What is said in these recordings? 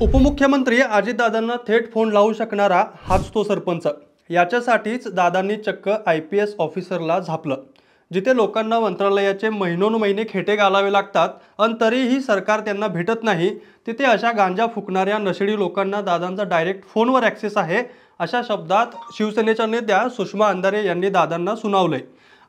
उपमुख्यमंत्री अजितदादांना थेट फोन लावू शकणारा हाच तो सरपंच। याच्यासाठीच दादांनी चक्क IPS ऑफिसरला झापलं। जिथे लोकांना मंत्रालयाचे महिनोन-महिने खेटे घालावे लागतात आणि तरीही सरकार त्यांना भेटत नाही, तिथे अशा गांजा फुकणाऱ्या नशेडी लोकांना दादांचा डायरेक्ट फोनवर ॲक्सेस आहे, अशा शब्दात शिवसेनेच्या नेत्या सुषमा अंधारे यांनी दादांना सुनावलंय।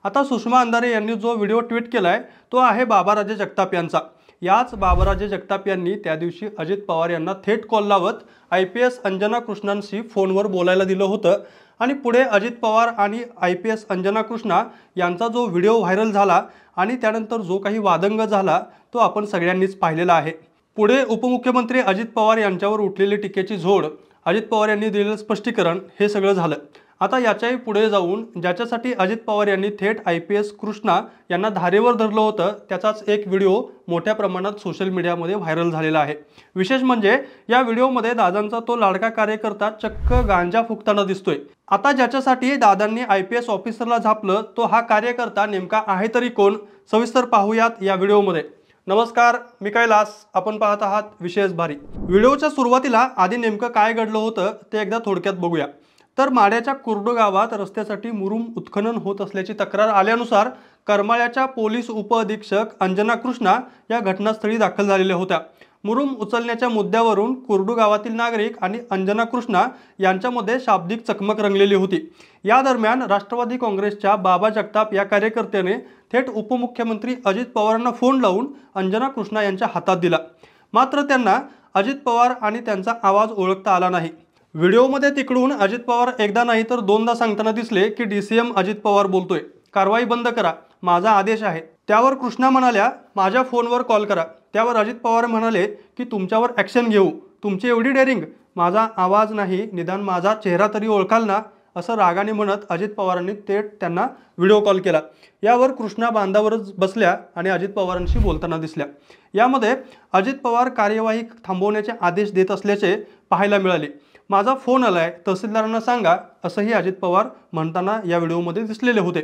आता सुषमा अंधारे यांनी जो व्हिडिओ ट्विट केलाय तो आहे बाबाराजे जगताप यांचा। याच बाबाराजे जगताप यांनी त्या दिवशी अजित पवार यांना थेट कॉल लावत IPS अंजना कृष्णांशी फोनवर बोलायला दिलं होतं आणि पुढे अजित पवार आणि IPS अंजना कृष्णा यांचा जो व्हिडिओ व्हायरल झाला आणि त्यानंतर जो काही वादंग झाला तो आपण सगळ्यांनीच पाहिलेला आहे। पुढे उपमुख्यमंत्री अजित पवार यांच्यावर उठलेली टीकेची झोड, अजित पवार यांनी दिलेलं स्पष्टीकरण हे सगळं झालं। आता याच्याही पुढे जाऊन ज्याच्यासाठी अजित पवार यांनी थेट IPS कृष्णा यांना धारेवर धरलं होतं त्याचाच एक व्हिडिओ मोठ्या प्रमाणात सोशल मीडियामध्ये व्हायरल झालेला आहे। विशेष म्हणजे या व्हिडिओमध्ये दादांचा तो लाडका कार्यकर्ता चक्क गांजा फुकताना दिसतोय। आता ज्याच्यासाठी दादांनी IPS ऑफिसरला झापलं तो हा कार्यकर्ता नेमका आहे तरी कोण, सविस्तर पाहूयात या व्हिडिओमध्ये। नमस्कार, मी कैलास, आपण पाहत आहात विशेष भारी। व्हिडिओच्या सुरुवातीला आधी नेमकं काय घडलं होतं ते एकदा थोडक्यात बघूया। तर माड्याच्या कुर्डू गावात रस्त्यासाठी मुरुम उत्खनन होत असल्याची तक्रार आल्यानुसार करमाळ्याच्या पोलीस उपअधीक्षक अंजना कृष्णा या घटनास्थळी दाखल झालेल्या होत्या। मुरुम उचलण्याच्या मुद्द्यावरून कुर्डू गावातील नागरिक आणि अंजना कृष्णा यांच्यामध्ये शाब्दिक चकमक रंगलेली होती। या दरम्यान राष्ट्रवादी काँग्रेसच्या बाबा जगताप या कार्यकर्त्याने थेट उपमुख्यमंत्री अजित पवारांना फोन लावून अंजना कृष्णा यांच्या हातात दिला। मात्र त्यांना अजित पवार आणि त्यांचा आवाज ओळखता आला नाही। व्हिडिओमध्ये तिकडून अजित पवार एकदा नाही तर दोनदा सांगताना दिसले की DCM अजित पवार बोलतोय, कारवाई बंद करा, माझा आदेश आहे। त्यावर कृष्णा म्हणाल्या माझ्या फोनवर कॉल करा। त्यावर अजित पवार म्हणाले की तुमच्यावर ॲक्शन घेऊ, तुमची एवढी डेअरिंग, माझा आवाज नाही निदान माझा चेहरा तरी ओळखाल ना, असं रागाने म्हणत अजित पवारांनी थेट त्यांना व्हिडिओ कॉल केला। यावर कृष्णा बांधावरच बसल्या आणि अजित पवारांशी बोलताना दिसल्या। यामध्ये अजित पवार कार्यवाही थांबवण्याचे आदेश देत असल्याचे पाहायला मिळाले। माझा फोन आलाय, तहसीलदारांना सांगा, असंही अजित पवार म्हणताना या व्हिडिओमध्ये दिसलेले होते।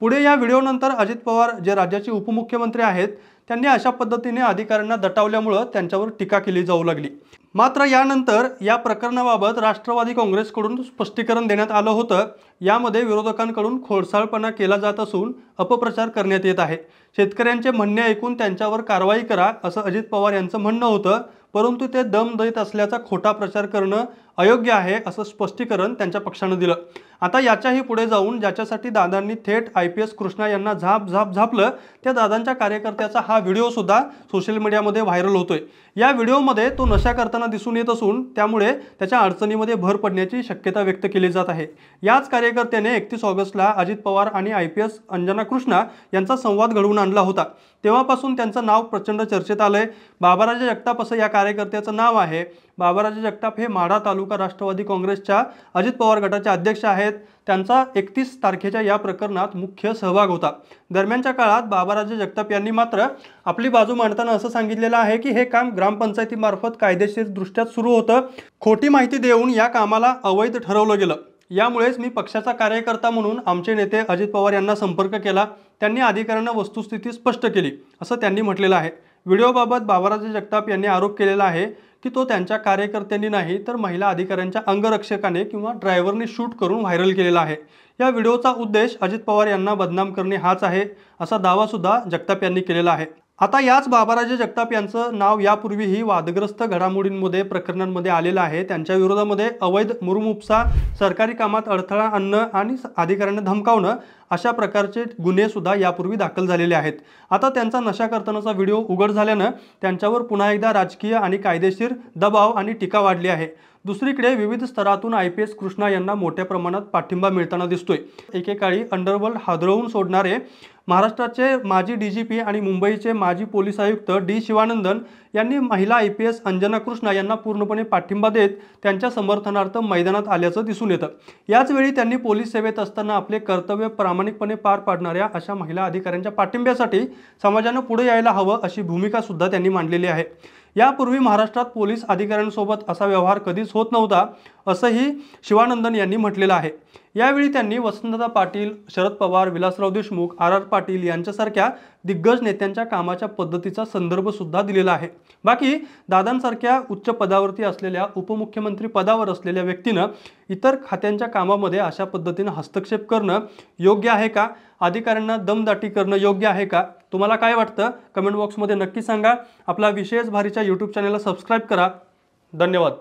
पुढे या व्हिडिओनंतर अजित पवार जे राज्याचे उपमुख्यमंत्री आहेत त्यांनी अशा पद्धतीने अधिकाऱ्यांना दटावल्यामुळे त्यांच्यावर टीका केली जाऊ लागली। मात्र यानंतर या प्रकरणाबाबत राष्ट्रवादी काँग्रेसकडून स्पष्टीकरण देण्यात आलं होतं। यामध्ये विरोधकांकडून खोडसाळपणा केला जात असून अपप्रचार करण्यात येत आहे। शेतकऱ्यांचे म्हणणे ऐकून त्यांच्यावर कारवाई करा असं अजित पवार यांचं म्हणणं होतं, परंतु ते दम देत असल्याचा खोटा प्रचार करणं अयोग्य आहे असं स्पष्टीकरण त्यांच्या पक्षानं दिलं। आता याच्याही पुढे जाऊन ज्याच्यासाठी दादांनी थेट IPS कृष्णा यांना झापलं त्या दादांच्या कार्यकर्त्याचा हा व्हिडिओ सुद्धा सोशल मीडियामध्ये व्हायरल होतोय। या व्हिडिओमध्ये तो नशा करताना दिसून येत असून त्यामुळे त्याच्या अडचणीमध्ये भर पडण्याची शक्यता व्यक्त केली जात आहे। याच कार्यकर्त्याने 31 ऑगस्टला अजित पवार आणि IPS अंजना कृष्णा यांचा संवाद घडवून आणला होता। तेव्हापासून त्यांचं नाव प्रचंड चर्चेत आलंय। बाबाराजे जगताप असं या कार्यकर्त्याचं नाव आहे। बाबाराजे जगताप हे माढा तालुका राष्ट्रवादी काँग्रेसच्या अजित पवार गटाचे अध्यक्ष आहेत। त्यांचा 31 तारखेच्या या प्रकरणात मुख्य सहभाग होता। दरम्यानच्या काळात बाबाराजे जगताप यांनी मात्र आपली बाजू मांडताना असं सांगितलेलं आहे की हे काम ग्रामपंचायतीमार्फत कायदेशीरदृष्ट्या सुरू होतं। खोटी माहिती देऊन या कामाला अवैध ठरवलं गेलं। यामुळेच मी पक्षाचा कार्यकर्ता म्हणून आमचे नेते अजित पवार यांना संपर्क केला, त्यांनी अधिकाऱ्यांना वस्तुस्थिती स्पष्ट केली असं त्यांनी म्हटलेलं आहे। व्हिडिओबाबत बाबाराजे जगताप यांनी आरोप केलेला आहे की तो त्यांच्या कार्यकर्त्यांनी नाही तर महिला अधिकाऱ्यांच्या अंगरक्षकाने किंवा ड्रायव्हरने शूट करून व्हायरल केलेला आहे। या व्हिडिओचा उद्देश अजित पवार यांना बदनाम करणे हाच आहे असा दावा सुद्धा जगताप यांनी केलेला आहे। आता याच बाबाराजे जगताप यांचं नाव यापूर्वीही वादग्रस्त घडामोडींमध्ये प्रकरणांमध्ये आलेलं आहे। त्यांच्या विरोधामध्ये अवैध मुरुम उपसा, सरकारी कामात अडथळा आणणं आणि अधिकाऱ्यांना धमकावणं अशा प्रकारचे गुन्हे सुद्धा यापूर्वी दाखल झालेले आहेत। आता त्यांचा नशा करतानाचा व्हिडिओ उघड झाल्यानं त्यांच्यावर पुन्हा एकदा राजकीय आणि कायदेशीर दबाव आणि टीका वाढली आहे। दुसरीकडे विविध स्तरातून IPS कृष्णा यांना मोठ्या प्रमाणात पाठिंबा मिळताना दिसतोय। एकेकाळी अंडरवर्ल्ड हादरवून सोडणारे महाराष्ट्राचे माजी DGP आणि मुंबईचे माजी पोलीस आयुक्त D शिवानंदन यांनी महिला IPS अंजना कृष्णा यांना पूर्णपणे पाठिंबा देत त्यांच्या समर्थनार्थ मैदानात आल्याचं दिसून येतं। याच वेळी त्यांनी पोलीस सेवेत असताना आपले कर्तव्य प्रामाणिकपणे पार पाडणाऱ्या अशा महिला अधिकाऱ्यांच्या पाठिंब्यासाठी समाजानं पुढे यायला हवं अशी भूमिका सुद्धा त्यांनी मांडलेली आहे। यापूर्वी महाराष्ट्रात पोलीस अधिकाऱ्यांसोबत असा व्यवहार कधीच होत नव्हता, असंही शिवानंदन यांनी म्हटलेलं आहे। यावेळी त्यांनी वसंतदादा पाटील, शरद पवार, विलासराव देशमुख, आर पाटील यांच्यासारख्या दिग्गज नेत्यांच्या कामाच्या पद्धतीचा संदर्भ सुद्धा दिलेला आहे। बाकी दादांसारख्या उच्च पदावरती असलेल्या उपमुख्यमंत्री पदावर असलेल्या व्यक्तीनं इतर खात्यांच्या कामामध्ये अशा पद्धतीने हस्तक्षेप करणं योग्य आहे का? अधिकाऱ्यांना दमदाटी करणं योग्य आहे का? तुम्हाला काय वाटतं? कमेंट बॉक्समध्ये नक्की सांगा। आपला विशेष भारीच्या यूट्यूब चॅनलला सबस्क्राईब करा। धन्यवाद।